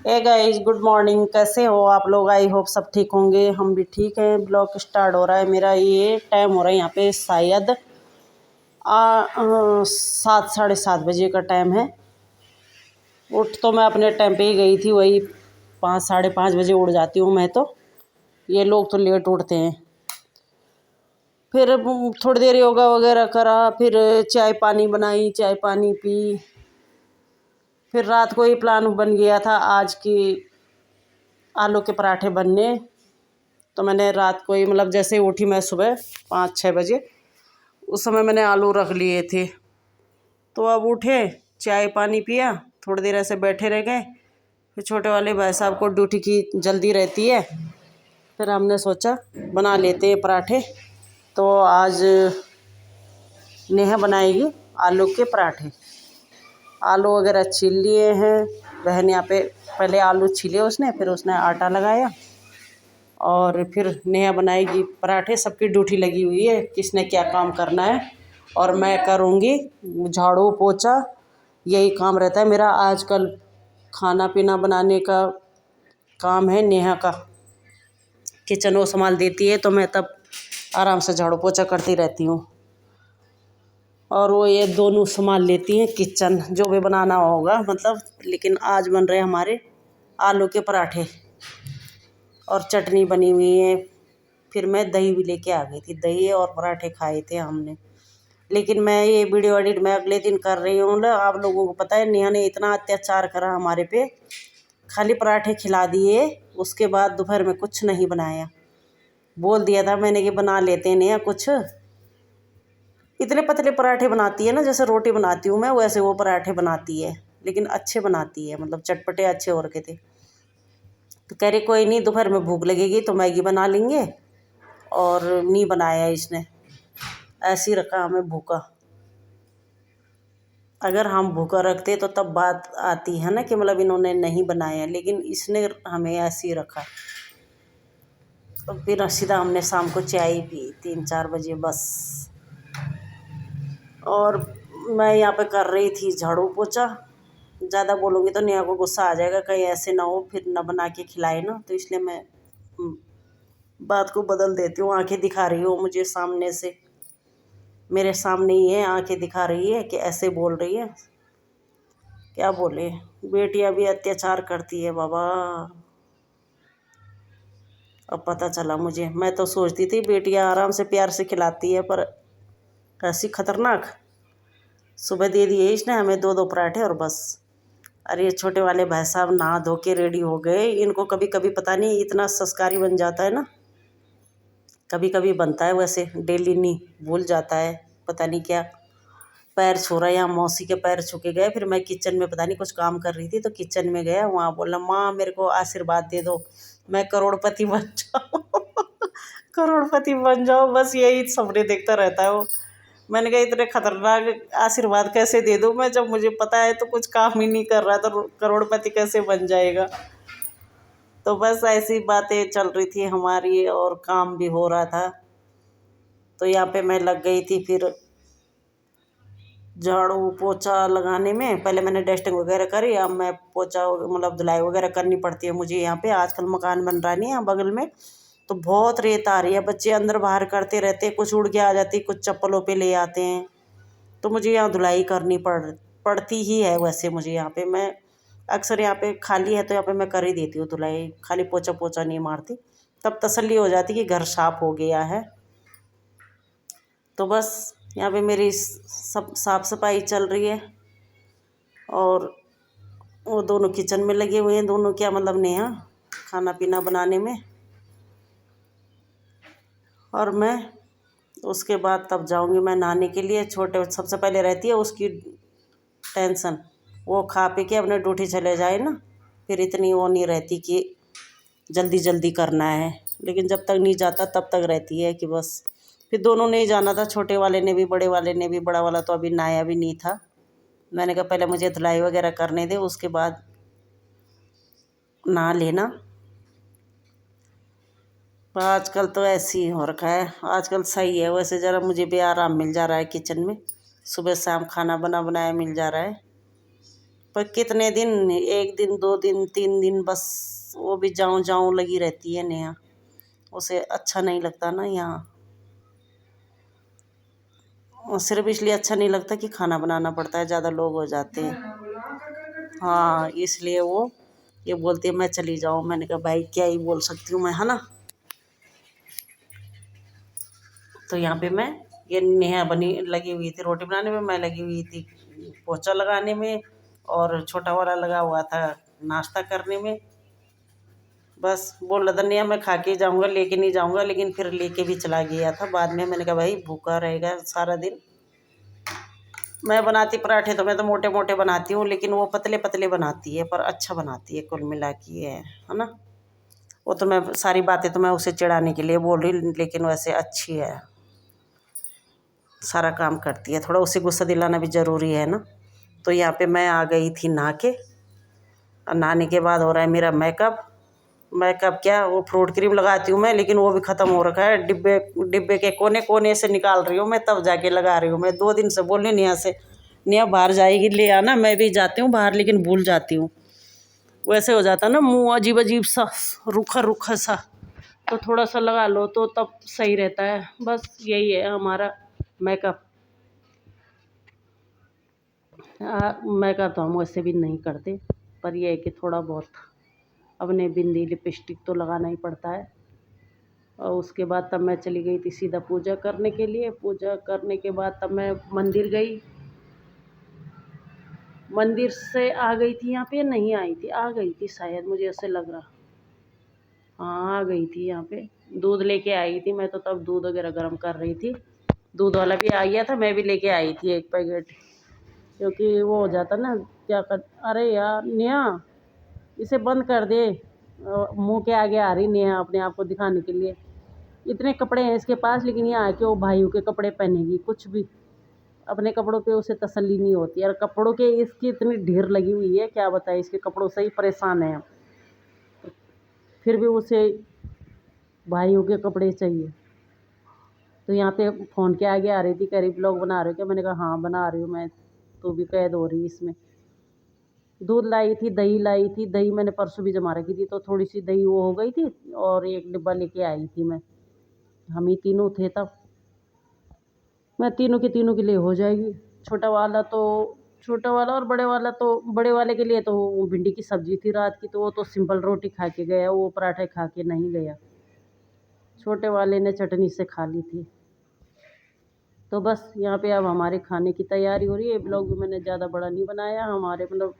ए guys, good morning. कैसे हो आप लोग? आई होप सब ठीक होंगे। हम भी ठीक हैं। ब्लॉग स्टार्ट हो रहा है मेरा। ये टाइम हो रहा है यहाँ पे शायद 7 साढ़े 7 बजे का टाइम है। उठ तो मैं अपने टाइम पे ही गई थी, वही 5 साढ़े 5 बजे उठ जाती हूँ मैं तो। ये लोग तो लेट उठते हैं। फिर थोड़ी देर योगा वगैरह करा, फिर चाय पानी बनाई, चाय पानी पी। फिर रात को ही प्लान बन गया था आज की आलू के पराठे बनने। तो मैंने रात को ही मतलब जैसे ही उठी मैं सुबह 5 6 बजे, उस समय मैंने आलू रख लिए थे। तो अब उठे, चाय पानी पिया, थोड़ी देर ऐसे बैठे रह गए। फिर छोटे वाले भाई साहब को ड्यूटी की जल्दी रहती है, फिर हमने सोचा बना लेते हैं पराठे। तो आज नेहा बनाएगी आलू के पराठे। आलू वगैरह छील लिए हैं। बहन यहाँ पे पहले आलू छीले उसने, फिर उसने आटा लगाया और फिर नेहा बनाएगी पराठे। सबकी ड्यूटी लगी हुई है, किसने क्या काम करना है। और मैं करूँगी झाड़ू पोछा, यही काम रहता है मेरा आजकल। खाना पीना बनाने का काम है नेहा का। किचन वो संभाल देती है तो मैं तब आराम से झाड़ू पोछा करती रहती हूँ। और वो ये दोनों संभाल लेती हैं किचन, जो भी बनाना होगा मतलब। लेकिन आज बन रहे हमारे आलू के पराठे और चटनी बनी हुई है। फिर मैं दही भी लेके आ गई थी, दही और पराठे खाए थे हमने। लेकिन मैं ये वीडियो एडिट मैं अगले दिन कर रही हूँ ना। आप लोगों को पता है नेहा ने इतना अत्याचार करा हमारे पे, खाली पराठे खिला दिए, उसके बाद दोपहर में कुछ नहीं बनाया। बोल दिया था मैंने कि बना लेते हैं नेहा कुछ। इतने पतले पराठे बनाती है ना, जैसे रोटी बनाती हूँ मैं वैसे वो पराठे बनाती है। लेकिन अच्छे बनाती है, मतलब चटपटे अच्छे हो रखे थे। तो कह रही कोई नहीं, दोपहर में भूख लगेगी तो मैगी बना लेंगे। और नहीं बनाया इसने, ऐसे ही रखा हमें भूखा। अगर हम भूखा रखते तो तब बात आती है ना कि मतलब इन्होंने नहीं बनाया, लेकिन इसने हमें ऐसे ही रखा। तो फिर सीधा हमने शाम को चाय पी 3 4 बजे बस। और मैं यहाँ पे कर रही थी झाड़ू पोछा। ज़्यादा बोलूँगी तो नेहा को गुस्सा आ जाएगा, कहीं ऐसे ना हो फिर ना बना के खिलाए ना। तो इसलिए मैं बात को बदल देती हूँ। आंखें दिखा रही हो मुझे सामने से, मेरे सामने ही है, आंखें दिखा रही है कि ऐसे बोल रही है। क्या बोले, बेटियां भी अत्याचार करती है बाबा। अब पता चला मुझे। मैं तो सोचती थी बेटियां आराम से प्यार से खिलाती है, पर ऐसी खतरनाक। सुबह दे दिए इसने हमें 2 2 पराठे और बस। अरे ये छोटे वाले भाई साहब नहा धो के रेडी हो गए। इनको कभी कभी पता नहीं इतना संस्कारी बन जाता है ना, कभी कभी बनता है वैसे, डेली नहीं, भूल जाता है। पता नहीं क्या पैर छू रहा है, यहाँ मौसी के पैर छू के गए। फिर मैं किचन में पता नहीं कुछ काम कर रही थी तो किचन में गया, वहाँ बोला माँ मेरे को आशीर्वाद दे दो, मैं करोड़पति बन जाऊँ। करोड़पति बन जाओ, बस यही सपने देखता रहता है वो। मैंने कहा इतने खतरनाक आशीर्वाद कैसे दे दूँ मैं, जब मुझे पता है तो कुछ काम ही नहीं कर रहा, तो करोड़पति कैसे बन जाएगा। तो बस ऐसी बातें चल रही थी हमारी और काम भी हो रहा था। तो यहाँ पे मैं लग गई थी फिर झाड़ू पोछा लगाने में। पहले मैंने डस्टिंग वगैरह करी, अब मैं पोछा मतलब धुलाई वगैरह करनी पड़ती है मुझे। यहाँ पे आजकल मकान बन रहा नहीं है बगल में, तो बहुत रेत आ रही है। बच्चे अंदर बाहर करते रहते हैं, कुछ उड़ के आ जाती, कुछ चप्पलों पे ले आते हैं। तो मुझे यहाँ धुलाई करनी पड़ती ही है वैसे मुझे। यहाँ पे मैं अक्सर यहाँ पे खाली है तो यहाँ पे मैं कर ही देती हूँ धुलाई, खाली पोछा पोछा नहीं मारती। तब तसल्ली हो जाती कि घर साफ हो गया है। तो बस यहाँ पे मेरी सब साफ़ सफाई चल रही है। और वो दोनों किचन में लगे हुए हैं, दोनों क्या मतलब नेहा खाना पीना बनाने में। और मैं उसके बाद तब जाऊंगी मैं नहाने के लिए। छोटे सबसे पहले रहती है उसकी टेंशन, वो खा पी के अपने ड्यूटी चले जाए ना, फिर इतनी वो नहीं रहती कि जल्दी जल्दी करना है। लेकिन जब तक नहीं जाता तब तक रहती है कि बस। फिर दोनों ने ही जाना था, छोटे वाले ने भी बड़े वाले ने भी। बड़ा वाला तो अभी नहाया भी नहीं था। मैंने कहा पहले मुझे धुलाई वगैरह करने दे, उसके बाद नहा लेना। आजकल तो ऐसे ही हो रखा है। आजकल सही है वैसे, ज़रा मुझे भी आराम मिल जा रहा है किचन में। सुबह शाम खाना बना बनाया मिल जा रहा है। पर कितने दिन, 1 दिन 2 दिन 3 दिन बस, वो भी जाऊं जाऊं लगी रहती है नेहा। उसे अच्छा नहीं लगता ना यहाँ। और सिर्फ इसलिए अच्छा नहीं लगता कि खाना बनाना पड़ता है, ज़्यादा लोग हो जाते हैं। हाँ, इसलिए वो ये बोलती है मैं चली जाऊँ। मैंने कहा भाई क्या ही बोल सकती हूँ मैं, है ना। तो यहाँ पे मैं, ये नेहा बनी लगी हुई थी रोटी बनाने में, मैं लगी हुई थी पोछा लगाने में, और छोटा वाला लगा हुआ था नाश्ता करने में। बस बोल रहा था नेहा मैं खा के जाऊँगा, लेके नहीं जाऊँगा, लेकिन फिर लेके भी चला गया था बाद में। मैंने कहा भाई भूखा रहेगा सारा दिन। मैं बनाती पराठे तो मैं तो मोटे मोटे बनाती हूँ, लेकिन वो पतले पतले बनाती है, पर अच्छा बनाती है कुल मिला के, है ना। वो तो मैं सारी बातें तो मैं उसे चिढ़ाने के लिए बोल रही, लेकिन वैसे अच्छी है, सारा काम करती है। थोड़ा उसे गुस्सा दिलाना भी ज़रूरी है ना। तो यहाँ पे मैं आ गई थी नहा के, और नहाने के बाद हो रहा है मेरा मेकअप। मेकअप क्या, वो फ्रूट क्रीम लगाती हूँ मैं, लेकिन वो भी ख़त्म हो रखा है। डिब्बे डिब्बे के कोने कोने से निकाल रही हूँ मैं, तब जाके लगा रही हूँ मैं। 2 दिन से बोल रही नेहा से, नेहा बाहर जाएगी ले आना। मैं भी जाती हूँ बाहर, लेकिन भूल जाती हूँ। वैसे हो जाता ना मुँह अजीब अजीब सा, रूखा रूखा सा। तो थोड़ा सा लगा लो तो तब सही रहता है। बस यही है हमारा मेकअप। मेकअप तो हम वैसे भी नहीं करते, पर यह है कि थोड़ा बहुत अपने बिंदी लिपस्टिक तो लगाना ही पड़ता है। और उसके बाद तब मैं चली गई थी सीधा पूजा करने के लिए। पूजा करने के बाद तब मैं मंदिर गई। मंदिर से आ गई थी, यहाँ पे नहीं आई थी, आ गई थी शायद, मुझे ऐसे लग रहा। हाँ आ गई थी यहाँ पे। दूध लेके आई थी मैं, तो तब दूध वगैरह गर्म कर रही थी। दूध वाला भी आ गया था, मैं भी लेके आई थी 1 पैकेट, क्योंकि वो हो जाता ना। क्या कर, अरे यार नेहा इसे बंद कर दे। मुंह के आगे आ रही नेहा अपने आप को दिखाने के लिए। इतने कपड़े हैं इसके पास, लेकिन यहाँ आके वो भाइयों के कपड़े पहनेगी। कुछ भी अपने कपड़ों पे उसे तसल्ली नहीं होती, और कपड़ों के इसकी इतनी ढेर लगी हुई है, क्या बताए। इसके कपड़ों से ही परेशान है, फिर भी उसे भाइयों के कपड़े चाहिए। तो यहाँ पे फ़ोन के आगे आ रही थी, कह रही ब्लॉग बना रहे हो क्या। मैंने कहा हाँ बना रही हूँ मैं, तो भी कैद हो रही इसमें। दूध लाई थी, दही लाई थी। दही मैंने परसों भी जमा रखी थी, तो थोड़ी सी दही वो हो गई थी, और 1 डिब्बा लेके आई थी मैं। हम ही तीनों थे तब। मैं तीनों के लिए हो जाएगी। छोटा वाला तो, छोटा वाला और बड़े वाला तो, बड़े वाले के लिए तो वो भिंडी की सब्ज़ी थी रात की, तो वो तो सिंपल रोटी खा के गया, वो पराठे खा के नहीं गया। छोटे वाले ने चटनी से खा ली थी। तो बस यहाँ पे अब हमारे खाने की तैयारी हो रही है। ब्लॉग भी मैंने ज़्यादा बड़ा नहीं बनाया। हमारे मतलब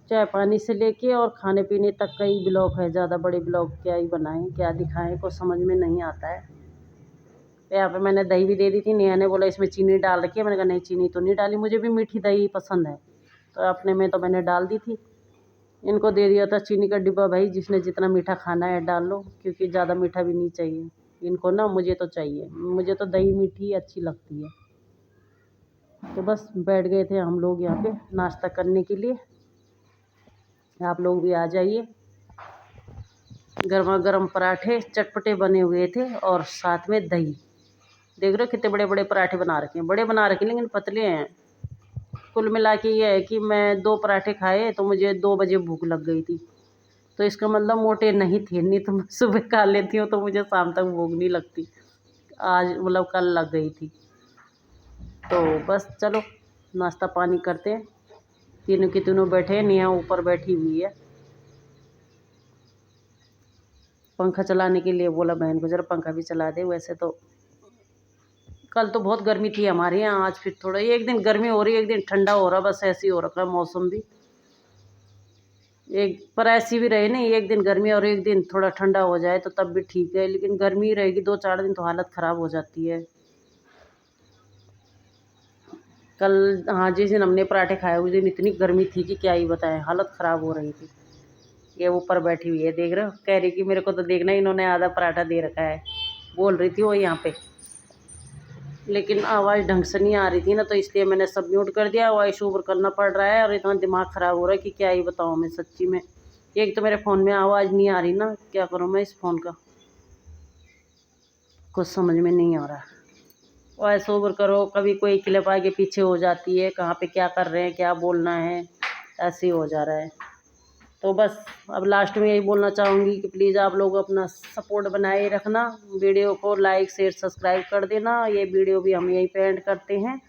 चाय पानी से लेके और खाने पीने तक का ही ब्लॉग है। ज़्यादा बड़े ब्लॉग क्या ही बनाएं, क्या दिखाएं, कुछ समझ में नहीं आता है। तो यहाँ पे मैंने दही भी दे दी थी। नेहा ने बोला इसमें चीनी डाल रखी है। मैंने कहा नहीं चीनी तो नहीं डाली, मुझे भी मीठी दही पसंद है, तो अपने में तो मैंने डाल दी थी। इनको दे दिया था चीनी का डिब्बा, भाई जिसने जितना मीठा खाना है डाल लो, क्योंकि ज़्यादा मीठा भी नहीं चाहिए इनको ना। मुझे तो चाहिए, मुझे तो दही मीठी अच्छी लगती है। तो बस बैठ गए थे हम लोग यहाँ पे नाश्ता करने के लिए। आप लोग भी आ जाइए। गर्मा गर्म पराठे चटपटे बने हुए थे, और साथ में दही। देख रहे हो कितने बड़े बड़े पराठे बना रखे हैं। बड़े बना रखे लेकिन पतले हैं। कुल मिला के ये है कि मैं 2 पराठे खाए तो मुझे 2 बजे भूख लग गई थी। तो इसका मतलब मोटे नहीं थे, नहीं तो मैं सुबह खा लेती हूँ तो मुझे शाम तक भूख नहीं लगती। आज मतलब कल लग गई थी। तो बस चलो नाश्ता पानी करते हैं। तीनों के तीनों बैठे हैं, नेहा ऊपर बैठी हुई है। पंखा चलाने के लिए बोला बहन को, ज़रा पंखा भी चला दे। वैसे तो कल तो बहुत गर्मी थी हमारे यहाँ, आज फिर थोड़ा 1 दिन गर्मी हो रही है, 1 दिन ठंडा हो रहा, बस ऐसे ही हो रखा है मौसम भी। एक पर ऐसी भी रहे नहीं, 1 दिन गर्मी और 1 दिन थोड़ा ठंडा हो जाए तो तब भी ठीक है, लेकिन गर्मी रहेगी 2-4 दिन तो हालत ख़राब हो जाती है। कल हाँ जिस दिन हमने पराठे खाए उस दिन इतनी गर्मी थी कि क्या ही बताएं, हालत ख़राब हो रही थी। ये ऊपर बैठी हुई है, देख रहे हो, कह रही कि मेरे को तो देखना इन्होंने आधा पराठा दे रखा है, बोल रही थी वो यहाँ पे। लेकिन आवाज़ ढंग से नहीं आ रही थी ना, तो इसलिए मैंने सब म्यूट कर दिया। वॉइस ओवर करना पड़ रहा है, और इतना दिमाग ख़राब हो रहा है कि क्या ही बताऊँ मैं सच्ची में। एक तो मेरे फ़ोन में आवाज़ नहीं आ रही ना, क्या करूँ मैं इस फ़ोन का, कुछ समझ में नहीं आ रहा। वॉइस ओवर करो, कभी कोई क्लिप आगे पीछे हो जाती है, कहाँ पे क्या कर रहे हैं, क्या बोलना है, ऐसे ही हो जा रहा है। तो बस अब लास्ट में यही बोलना चाहूँगी कि प्लीज़ आप लोग अपना सपोर्ट बनाए रखना, वीडियो को लाइक शेयर सब्सक्राइब कर देना। ये वीडियो भी हम यहीं पे एंड करते हैं।